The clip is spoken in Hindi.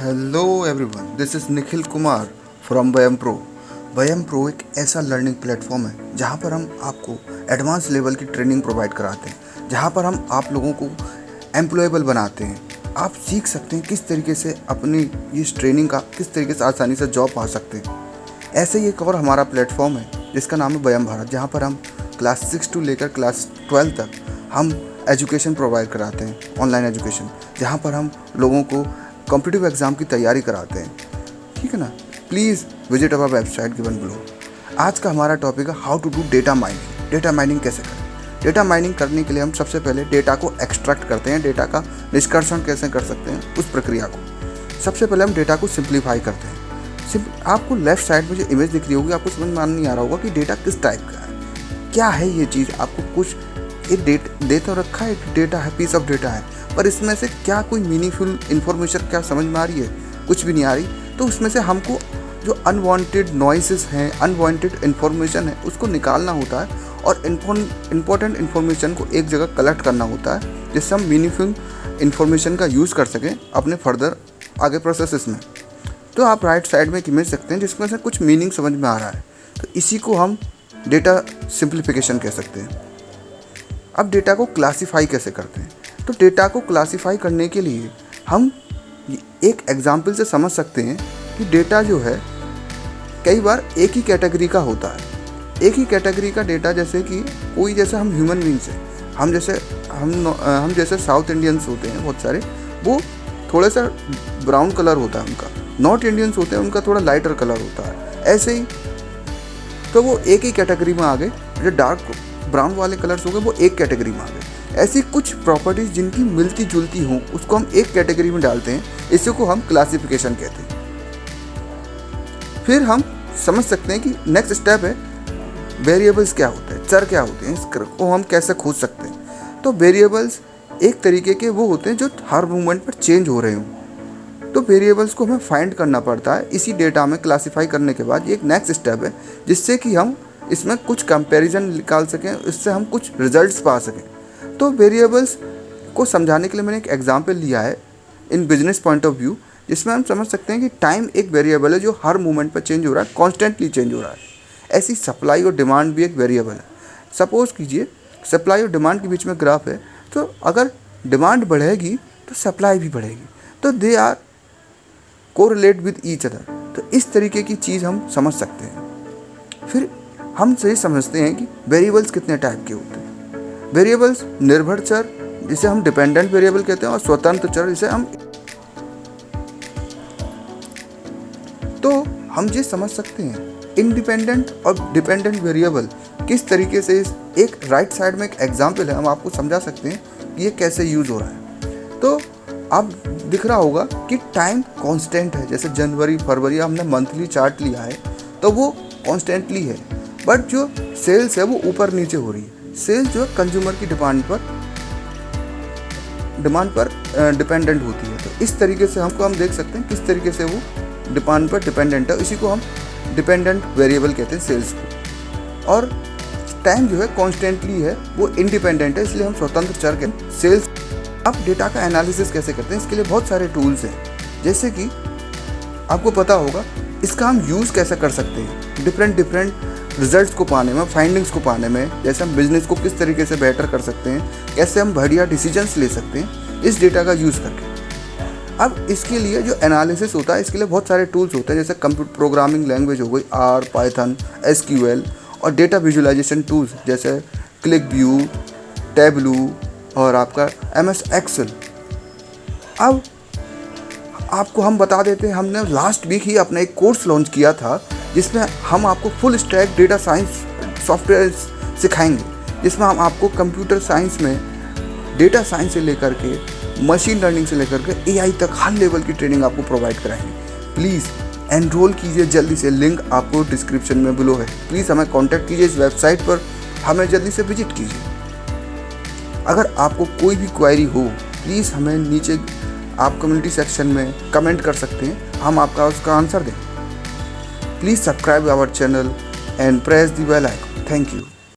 Hello everyone, this is Nikhil Kumar from Vayam pro. Vayam pro एक ऐसा लर्निंग प्लेटफॉर्म है जहाँ पर हम आपको एडवांस लेवल की ट्रेनिंग प्रोवाइड कराते हैं, जहाँ पर हम आप लोगों को एम्प्लॉयबल बनाते हैं। आप सीख सकते हैं किस तरीके से अपनी इस ट्रेनिंग का किस तरीके से आसानी से जॉब पा सकते हैं। ऐसे ही एक और हमारा प्लेटफॉर्म है जिसका नाम है वयम भारत, जहाँ पर हम क्लास 6 टू लेकर क्लास 12 तक हम एजुकेशन प्रोवाइड कराते हैं, ऑनलाइन एजुकेशन, जहाँ पर हम लोगों को कॉम्पिटिटिव एग्ज़ाम की तैयारी कराते हैं। ठीक है ना। Please visit our website given below. आज का हमारा टॉपिक है how to do data mining. Data mining कैसे करें। डेटा माइनिंग करने के लिए हम सबसे पहले डेटा को एक्सट्रैक्ट करते हैं, डेटा का निष्कर्षण कैसे कर सकते हैं उस प्रक्रिया को। सबसे पहले हम डेटा को सिंप्लीफाई करते हैं। आपको लेफ्ट साइड में जो इमेज दिख रही होगी, आपको समझ में नहीं आ रहा होगा कि डेटा किस टाइप का है, क्या है ये चीज़। आपको कुछ एक दे तो रखा है, डेटा है, पीस ऑफ डेटा है, पर इसमें से क्या कोई मीनिंगफुल इन्फॉर्मेशन क्या समझ में आ रही है? कुछ भी नहीं आ रही। तो उसमें से हमको जो अनवांटेड नॉइसेस हैं, अनवांटेड इन्फॉर्मेशन है, उसको निकालना होता है और इम्पोर्टेंट इन्फॉर्मेशन को एक जगह कलेक्ट करना होता है, जिससे हम मीनिंगफुल इन्फॉर्मेशन का यूज़ कर सकें अपने फर्दर आगे प्रोसेसेस में। तो आप राइट साइड में एक इमेज सकते हैं जिसमें से कुछ मीनिंग समझ में आ रहा है, तो इसी को हम डेटा सिंप्लीफिकेशन कह सकते हैं। अब डेटा को क्लासीफाई कैसे करते हैं? तो डेटा को क्लासीफाई करने के लिए हम एक एग्जाम्पल से समझ सकते हैं कि डेटा जो है कई बार एक ही कैटेगरी का होता है। एक ही कैटेगरी का डेटा, जैसे कि कोई, जैसे हम ह्यूमन बींग्स हैं, हम जैसे साउथ इंडियंस होते हैं बहुत सारे, वो थोड़ा सा ब्राउन कलर होता है उनका। नॉर्थ इंडियंस होते हैं, उनका थोड़ा लाइटर कलर होता है। ऐसे ही तो वो एक ही कैटेगरी में आ गए। जो डार्क ब्राउन वाले कलर्स हो गए वो एक कैटेगरी में आ गए। ऐसी कुछ प्रॉपर्टीज़ जिनकी मिलती जुलती हों उसको हम एक कैटेगरी में डालते हैं, इसी को हम क्लासिफिकेशन कहते हैं। फिर हम समझ सकते हैं कि नेक्स्ट स्टेप है वेरिएबल्स क्या होते हैं, चर क्या होते हैं, इसको हम कैसे खोज सकते हैं। तो वेरिएबल्स एक तरीके के वो होते हैं जो हर मोमेंट पर चेंज हो रहे हों। तो वेरिएबल्स को हमें फाइंड करना पड़ता है। इसी डेटा में क्लासीफाई करने के बाद एक नेक्स्ट स्टेप है जिससे कि हम इसमें कुछ कंपैरिजन निकाल सकें, इससे हम कुछ रिजल्ट्स पा सकें। तो वेरिएबल्स को समझाने के लिए मैंने एक एग्जांपल लिया है in business point of view, जिसमें हम समझ सकते हैं कि टाइम एक वेरिएबल है जो हर मोमेंट पर चेंज हो रहा है, कॉन्स्टेंटली चेंज हो रहा है। ऐसी सप्लाई और डिमांड भी एक वेरिएबल है। सपोज कीजिए सप्लाई और डिमांड के बीच में ग्राफ है, तो अगर डिमांड बढ़ेगी तो सप्लाई भी बढ़ेगी, तो they are correlate with each other. तो इस तरीके की चीज़ हम समझ सकते हैं। फिर हम सही समझते हैं कि वेरिएबल्स कितने टाइप के होते हैं। वेरिएबल्स निर्भर चर, जिसे हम डिपेंडेंट वेरिएबल कहते हैं, और स्वतंत्र चर, जिसे हम ये समझ सकते हैं इंडिपेंडेंट और डिपेंडेंट वेरिएबल किस तरीके से। एक राइट साइड में एक एग्जांपल है, हम आपको समझा सकते हैं कि ये कैसे यूज़ हो रहा है। तो आप दिख रहा होगा कि टाइम कांस्टेंट है। जैसे जनवरी फरवरी हमने मंथली चार्ट लिया है तो वो कॉन्स्टेंटली है, बट जो सेल्स है वो ऊपर नीचे हो रही है। सेल्स जो है कंज्यूमर की डिमांड पर डिपेंडेंट होती है। तो इस तरीके से हम देख सकते हैं किस तरीके से वो डिमांड पर डिपेंडेंट है। इसी को हम डिपेंडेंट वेरिएबल कहते हैं सेल्स को। और टाइम जो है कॉन्स्टेंटली है, वो इंडिपेंडेंट है, इसलिए हम स्वतंत्र चर कहते हैं सेल्स। अब डेटा का एनालिसिस कैसे करते हैं, इसके लिए बहुत सारे टूल्स हैं। जैसे कि आपको पता होगा इसका हम यूज़ कैसे कर सकते हैं डिफरेंट रिजल्ट्स को पाने में, फाइंडिंग्स को पाने में। जैसे हम बिजनेस को किस तरीके से बेटर कर सकते हैं, कैसे हम बढ़िया डिसीजंस ले सकते हैं इस डेटा का यूज़ करके। अब इसके लिए जो एनालिसिस होता है, इसके लिए बहुत सारे टूल्स होते हैं। जैसे कंप्यूटर प्रोग्रामिंग लैंग्वेज हो गई आर, पाइथन, एसक्यूएल, और डेटा विजुअलाइजेशन टूल्स जैसे क्लिक व्यू, टैबलू और आपका MS एक्सेल। अब आपको हम बता देते हैं, हमने लास्ट वीक ही अपना एक कोर्स लॉन्च किया था जिसमें हम आपको full stack data science software सिखाएंगे, जिसमें हम आपको कंप्यूटर साइंस में डेटा साइंस से लेकर के मशीन लर्निंग से लेकर के AI तक हर लेवल की ट्रेनिंग आपको प्रोवाइड कराएंगे। प्लीज़ एनरोल कीजिए जल्दी से, लिंक आपको डिस्क्रिप्शन में बिलो है। प्लीज़ हमें कांटेक्ट कीजिए इस वेबसाइट पर, हमें जल्दी से विजिट कीजिए। अगर आपको कोई भी क्वेरी हो प्लीज़ हमें नीचे आप कम्युनिटी सेक्शन में कमेंट कर सकते हैं, हम आपका उसका आंसर दें। Please subscribe our channel and press the bell icon. Thank you.